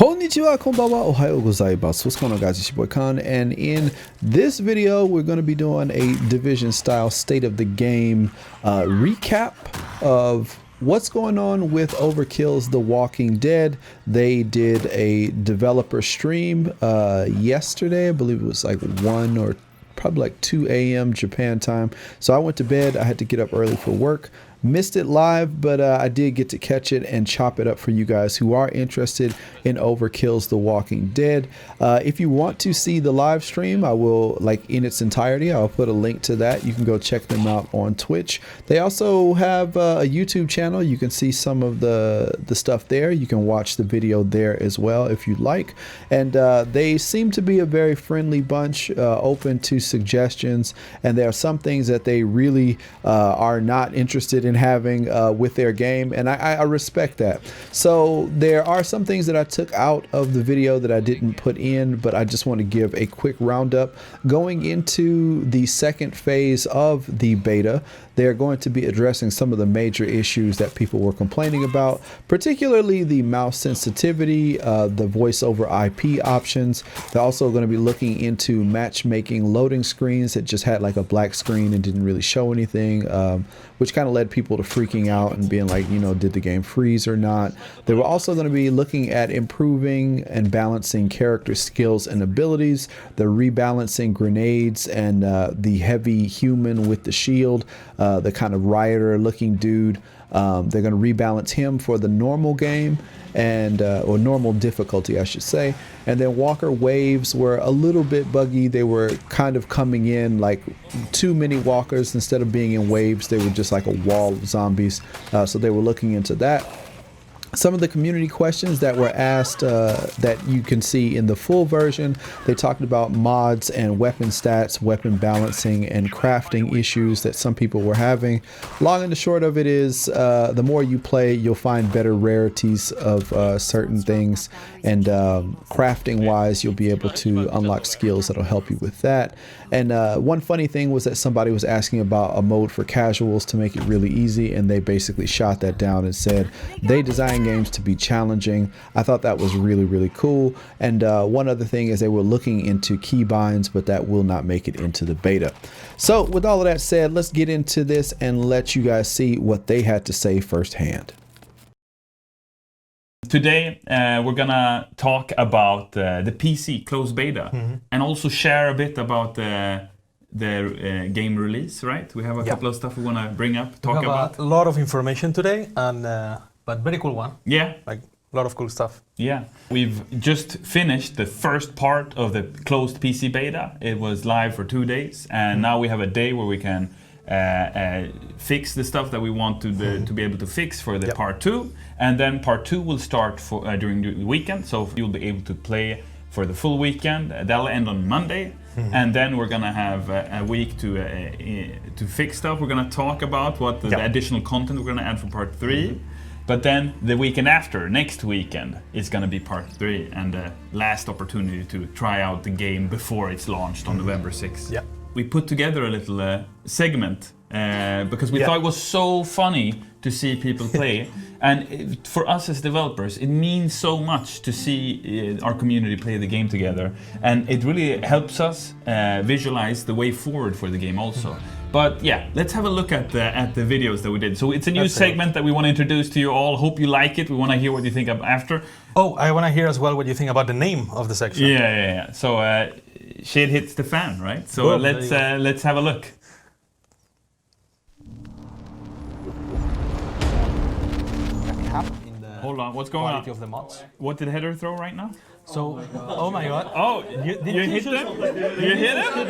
Konnichiwa, konbanwa, ohayo gozaimasu. What's going on, guys? It's your boy Khan, and in this video, we're going to be doing a Division-style state of the game recap of what's going on with Overkill's The Walking Dead. They did a developer stream yesterday. I believe it was like 1 or probably like 2 a.m. Japan time. So I went to bed. I had to get up early for work. Missed it live, but I did get to catch it and chop it up for you guys who are interested in Overkill's The Walking Dead. If you want to see the live stream, I will, like in its entirety, I'll put a link to that. You can go check them out on Twitch. They also have a YouTube channel. You can see some of the stuff there. You can watch the video there as well if you'd like. And they seem to be a very friendly bunch, open to suggestions. And there are some things that they really are not interested in having with their game, and I respect that. So there are some things that I took out of the video that I didn't put in, but I just want to give a quick roundup. Going into the second phase of the beta, they're going to be addressing some of the major issues that people were complaining about, particularly the mouse sensitivity, the voice over IP options. They're also going to be looking into matchmaking loading screens that just had like a black screen and didn't really show anything, which kind of led people to freaking out and being like, you know, did the game freeze or not? They were also going to be looking at improving and balancing character skills and abilities. They're rebalancing grenades and the heavy human with the shield, the kind of rioter looking dude. They're going to rebalance him for the normal game and or normal difficulty, I should say. And then Walker waves were a little bit buggy. They were kind of coming in like too many walkers. Instead of being in waves, they were just like a wall of zombies. So they were looking into that. Some of the community questions that were asked that you can see in the full version, they talked about mods and weapon stats, weapon balancing, and crafting issues that some people were having. Long and the short of it is, the more you play, you'll find better rarities of certain things, and crafting wise, you'll be able to unlock skills that'll help you with that. And one funny thing was that somebody was asking about a mode for casuals to make it really easy, and they basically shot that down and said they designed games to be challenging. I thought that was really, really cool. And one other thing is they were looking into keybinds, but that will not make it into the beta. So with all of that said, let's get into this and let you guys see what they had to say firsthand. Today we're gonna talk about the PC closed beta, and also share a bit about the game release, right? We have a couple of stuff we want to bring up, talk about. A lot of information today, and but very cool one. Yeah. Like a lot of cool stuff. Yeah. We've just finished the first part of the closed PC beta. It was live for 2 days, and now we have a day where we can fix the stuff that we want to be able to fix for the part 2, and then part 2 will start for during the weekend, so you'll be able to play for the full weekend. That'll end on Monday, and then we're gonna have a week to fix stuff. We're gonna talk about what the additional content we're gonna add for part 3. But then the weekend after, next weekend, is going to be part 3 and the last opportunity to try out the game before it's launched on November 6th. Yeah. We put together a little segment because we thought it was so funny to see people play. And for us as developers, it means so much to see our community play the game together. And it really helps us visualize the way forward for the game also. But yeah, let's have a look at the videos that we did. So it's a new segment that we want to introduce to you all. Hope you like it. We want to hear what you think of after. Oh, I want to hear as well what you think about the name of the section. Yeah. So shit hits the fan, right? So let's have a look. Hold on, what's going on? Of the mods. What did Heather throw right now? So, oh my god. Oh, you hit them? You hit him?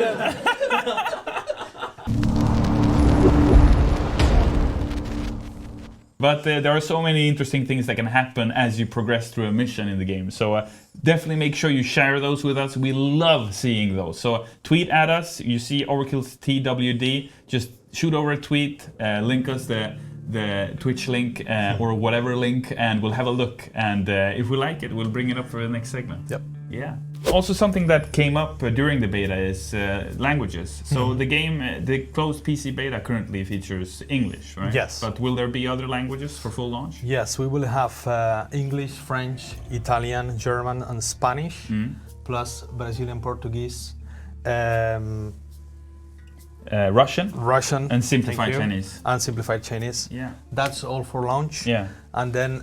But there are so many interesting things that can happen as you progress through a mission in the game. So definitely make sure you share those with us. We love seeing those. So tweet at us. You see Overkill's TWD. Just shoot over a tweet, link us the the Twitch link or whatever link, and we'll have a look. And if we like it, we'll bring it up for the next segment. Yep. Yeah. Also, something that came up during the beta is languages. So the game, the closed PC beta currently features English, right? Yes. But will there be other languages for full launch? Yes, we will have English, French, Italian, German, and Spanish, plus Brazilian Portuguese, Russian, and simplified thank you, Chinese. and simplified Chinese. Yeah. That's all for launch. Yeah. And then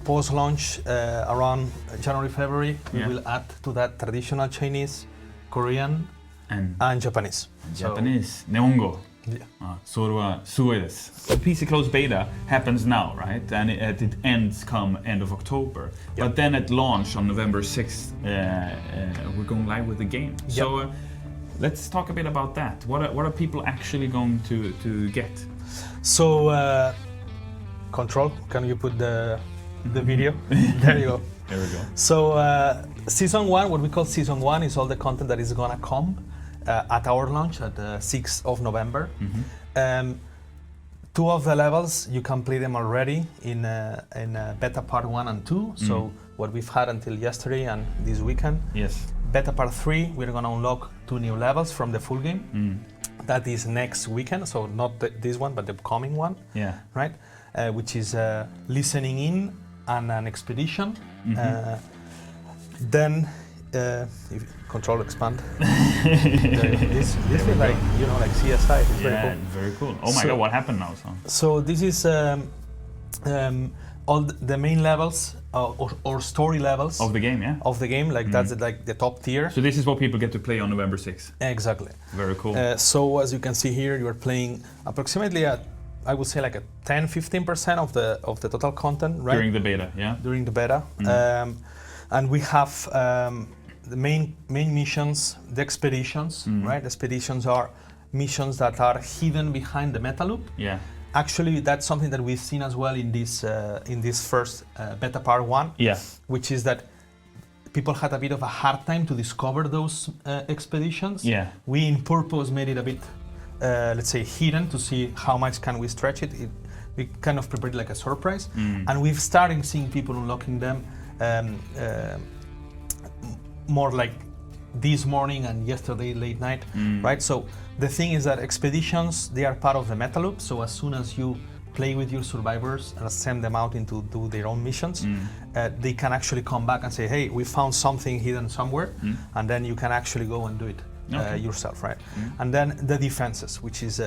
post-launch around January, February, we Yeah. will add to that traditional Chinese, Korean, and Japanese. Japanese, Nihongo. Yeah. それはすごいです。The PC closed beta happens now, right? And it ends come end of October. Yep. But then at launch on November 6th, we're going live with the game. So let's talk a bit about that. What are people actually going to get? So, Control, can you put the video? There you go. There we go. So, Season 1, what we call Season 1 is all the content that is gonna come at our launch at the 6th of November. Two of the levels, you can play them already in beta part 1 and 2. So what we've had until yesterday and this weekend. Yes. Beta part 3, we're gonna unlock 2 new levels from the full game. That is next weekend, so not this one, but the coming one. Yeah. Right? Which is listening in and an expedition. Then, if Control expand. this is like, you know, like CSI. It's very cool. Very cool. Oh my God, what happened now? So this is all the main levels or story levels of the game, yeah? Of the game, like that's like the top tier. So this is what people get to play on November 6th? Exactly. Very cool. So as you can see here, you are playing approximately I would say like a 10-15% of the total content, right? During the beta, yeah? During the beta. And we have the main missions, the expeditions, right? Expeditions are missions that are hidden behind the meta loop. Yeah. Actually, that's something that we've seen as well in this first beta part 1. Yeah. Which is that people had a bit of a hard time to discover those expeditions. Yeah. We in purpose made it a bit, let's say, hidden to see how much can we stretch it. We kind of prepared like a surprise, and we've started seeing people unlocking them more like this morning and yesterday late night, right? So the thing is that expeditions, they are part of the meta loop. So as soon as you play with your survivors and send them out into do their own missions, they can actually come back and say, hey, we found something hidden somewhere, and then you can actually go and do it yourself, right? And then the defenses, which is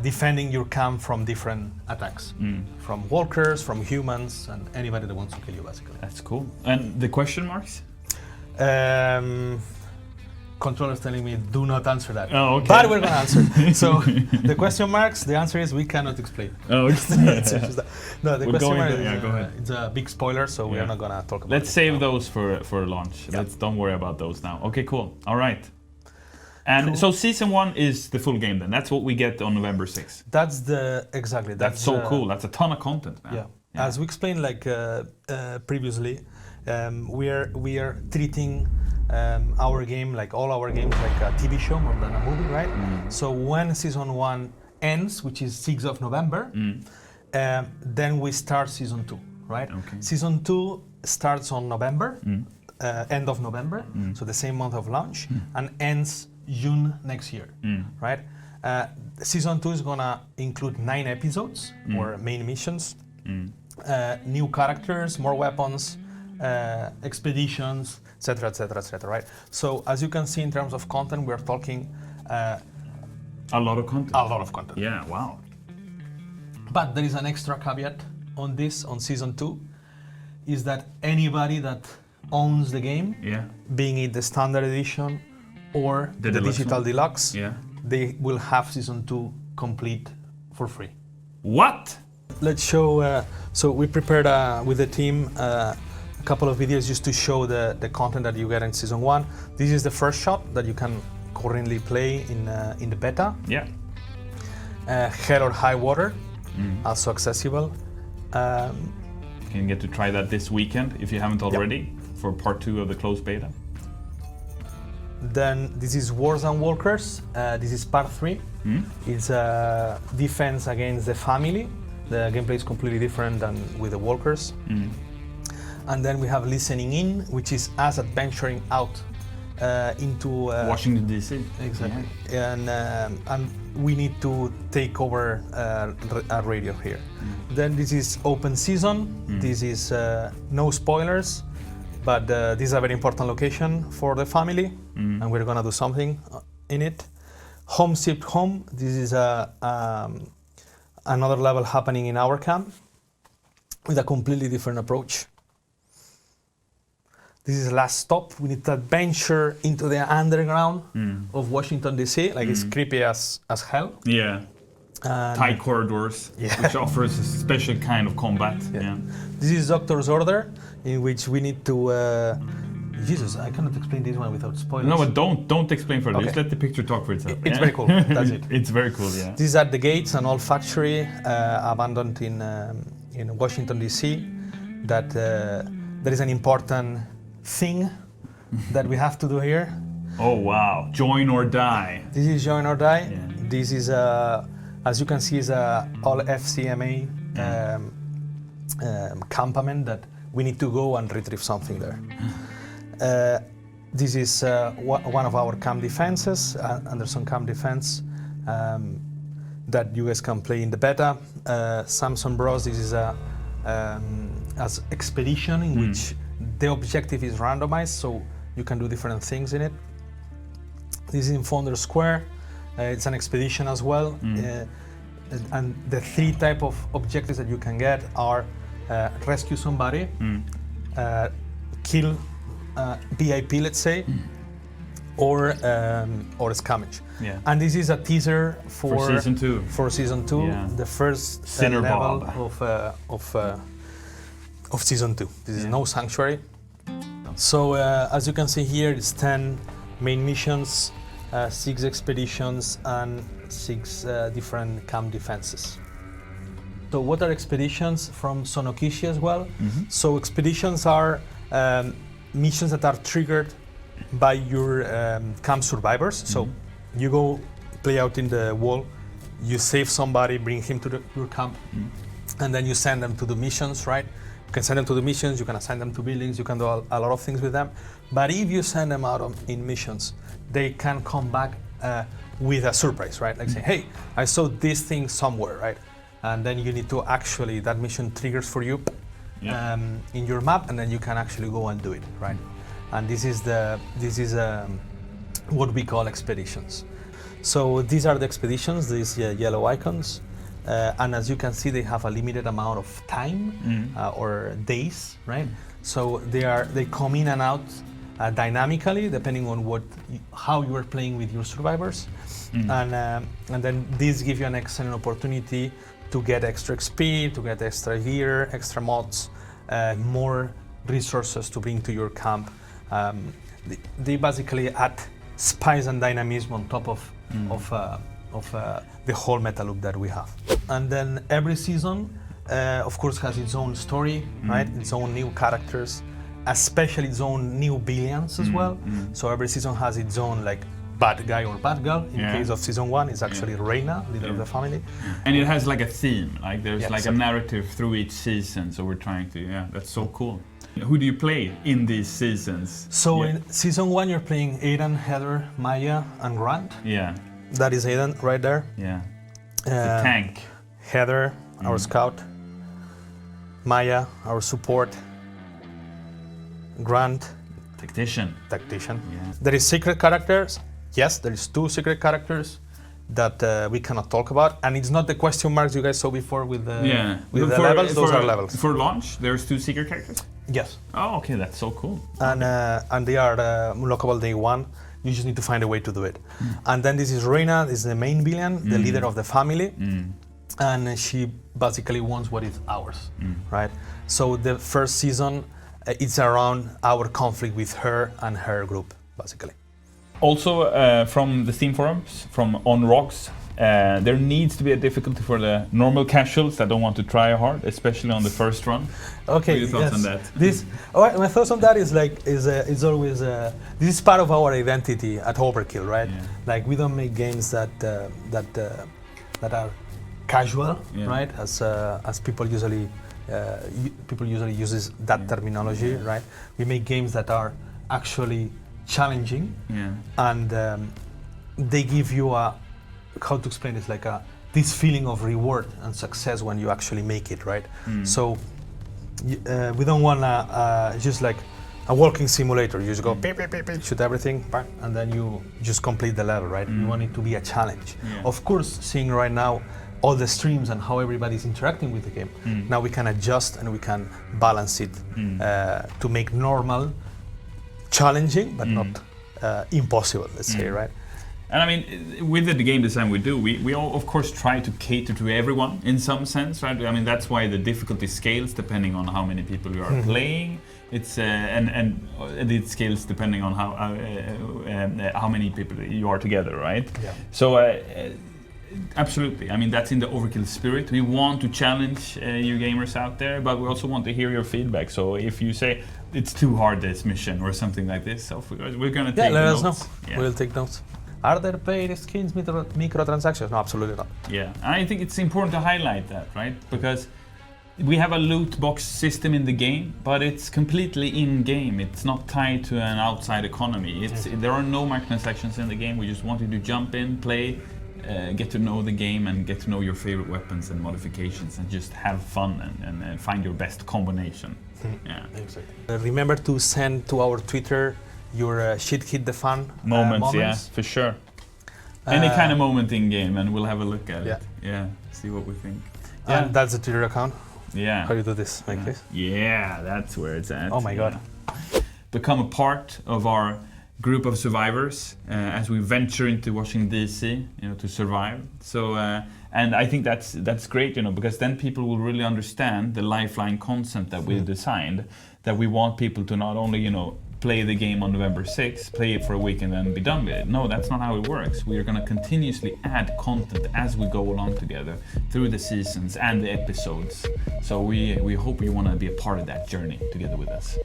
defending your camp from different attacks, from walkers, from humans, and anybody that wants to kill you, basically. That's cool. And the question marks? Controller's telling me, do not answer that. Oh, okay. But we're going to answer. So the question marks, the answer is we cannot explain. Oh, no, the question mark go ahead. It's a big spoiler, so we are not going to talk about it. Let's save those for launch. Yeah. Don't worry about those now. Okay, cool. All right. And so season 1 is the full game then. That's what we get on November 6th. That's exactly. That's so cool. That's a ton of content, man. Yeah. As we explained like previously, we are treating our game, like all our games, like a TV show more than a movie, right? So when season 1 ends, which is 6th of November, then we start season 2, right? Okay. Season 2 starts on November, end of November, so the same month of launch, and ends June next year, right? Season 2 is gonna include 9 episodes or main missions, new characters, more weapons, expeditions, etc., etc., etc., right? So as you can see in terms of content, we're talking a lot of content. A lot of content. Yeah, wow. But there is an extra caveat on this, on season 2, is that anybody that owns the game, being it the standard edition or the digital deluxe, they will have season 2 complete for free. What? Let's show, so we prepared with the team a couple of videos just to show the content that you get in season 1. This is the first shot that you can currently play in the beta. Yeah. Hell or High Water, also accessible. You can get to try that this weekend if you haven't already for part 2 of the closed beta. Then this is Wars and Walkers. This is part 3. It's defense against the family. The gameplay is completely different than with the walkers. And then we have listening in, which is us adventuring out into Washington D.C. Exactly, and we need to take over a radio here. Then this is open season. This is no spoilers, but this is a very important location for the family, and we're gonna do something in it. Home shipped home. This is another level happening in our camp with a completely different approach. This is the last stop. We need to adventure into the underground of Washington D.C. Like it's creepy as hell. Yeah. Tight corridors, which offers a special kind of combat. Yeah. This is Doctor's Order, in which we need to. Jesus, I cannot explain this one without spoilers. No, but don't explain further. Just let the picture talk for itself. It's very cool. That's it. It's very cool. Yeah. This is at the gates, an old factory abandoned in Washington D.C. That there is an important thing that we have to do here. Oh wow! Join or die. This is join or die. Yeah. This is as you can see, is a all FCMA campament that we need to go and retrieve something there. This is one of our camp defenses, Anderson camp defense, that you guys can play in the beta. Samson Bros. This is a as expedition in which the objective is randomized, so you can do different things in it. This is in Founder Square. It's an expedition as well. And the three type of objectives that you can get are rescue somebody, kill VIP, let's say, or scavenge. Yeah. And this is a teaser for season 2. For season 2, Yeah. the first Sinner level Bob. of season 2. This is no sanctuary. So as you can see here, it's 10 main missions, 6 expeditions, and 6 different camp defenses. So what are expeditions from Sonokishi as well? So expeditions are missions that are triggered by your camp survivors. So you go play out in the wall, you save somebody, bring him to your camp, and then you send them to the missions, right? You can send them to the missions, you can assign them to buildings, you can do a lot of things with them. But if you send them out in missions, they can come back with a surprise, right? Like say, hey, I saw this thing somewhere, right? And then you need to actually, that mission triggers for you in your map, and then you can actually go and do it, right? And this is what we call expeditions. So these are the expeditions, these yellow icons. And as you can see, they have a limited amount of time or days, right? So they come in and out dynamically, depending on how you are playing with your survivors. And then these give you an excellent opportunity to get extra XP, to get extra gear, extra mods, more resources to bring to your camp. They basically add spice and dynamism on top of the whole meta loop that we have. And then every season, of course, has its own story, right? Its own new characters, especially its own new villains as well. So every season has its own like bad guy or bad girl. In case of season 1, it's actually Reina, leader of the family. And it has like a theme, like there's like exactly. a narrative through each season. So we're trying to, that's so cool. Who do you play in these seasons? So in season 1, you're playing Aiden, Heather, Maya, and Grant. Yeah. That is Aiden right there. Yeah. The tank. Heather, our scout. Maya, our support. Grant, Tactician. tactician. Yeah. There is secret characters. Yes, there is 2 secret characters that we cannot talk about, and it's not the question marks you guys saw before with the levels. Those are levels. For launch, there's 2 secret characters. Yes. Oh, okay, that's so cool. And they are unlockable day 1. You just need to find a way to do it. And then this is Reina, this is the main villain, the leader of the family. And she basically wants what is ours, right? So the first season, it's around our conflict with her and her group, basically. Also, from the Steam forums, from On Rocks, there needs to be a difficulty for the normal casuals that don't want to try hard, especially on the first run. Okay, what are your thoughts on that? My thoughts on that is like is always this is part of our identity at Overkill, right? Yeah. Like we don't make games that are casual, Yeah. right? As people usually uses that terminology, right? We make games that are actually challenging, Yeah. and they give you a, how to explain this, like this feeling of reward and success when you actually make it, right? So we don't want just like a walking simulator. You just go beep, beep, beep, beep, shoot everything, bang, and then you just complete the level, right? We want it to be a challenge. Yeah. Of course, seeing right now all the streams and how everybody's interacting with the game, now we can adjust and we can balance it to make normal challenging, but not impossible, let's say, right? And I mean, with the game design we do, we all, of course, try to cater to everyone in some sense, right? I mean, that's why the difficulty scales depending on how many people you are playing. It's and it scales depending on how many people you are together, right? Yeah. So absolutely. I mean, that's in the Overkill spirit. We want to challenge you gamers out there, but we also want to hear your feedback. So if you say it's too hard, this mission or something like this, so we're gonna take let notes. us know. Yeah. We'll take notes. Are there paid skins, microtransactions? No, absolutely not. Yeah, and I think it's important to highlight that, right? Because we have a loot box system in the game, but it's completely in-game. It's not tied to an outside economy. There are no microtransactions in the game. We just want you to jump in, play, get to know the game and get to know your favorite weapons and modifications and just have fun and find your best combination. Yeah. Exactly. Remember to send to our Twitter your shit hit the fan Moments, yeah, for sure. Any kind of moment in game, and we'll have a look at it. Yeah, see what we think. Yeah, And that's the Twitter account. yeah. How do you do this? Like this? Yeah, that's where it's at. Oh my God. Become a part of our group of survivors as we venture into Washington D.C. To survive. So, and I think that's great, because then people will really understand the lifeline concept that we've designed. That we want people to not only play the game on November 6th, play it for a week and then be done with it. No, that's not how it works. We are going to continuously add content as we go along together through the seasons and the episodes. So we hope you want to be a part of that journey together with us.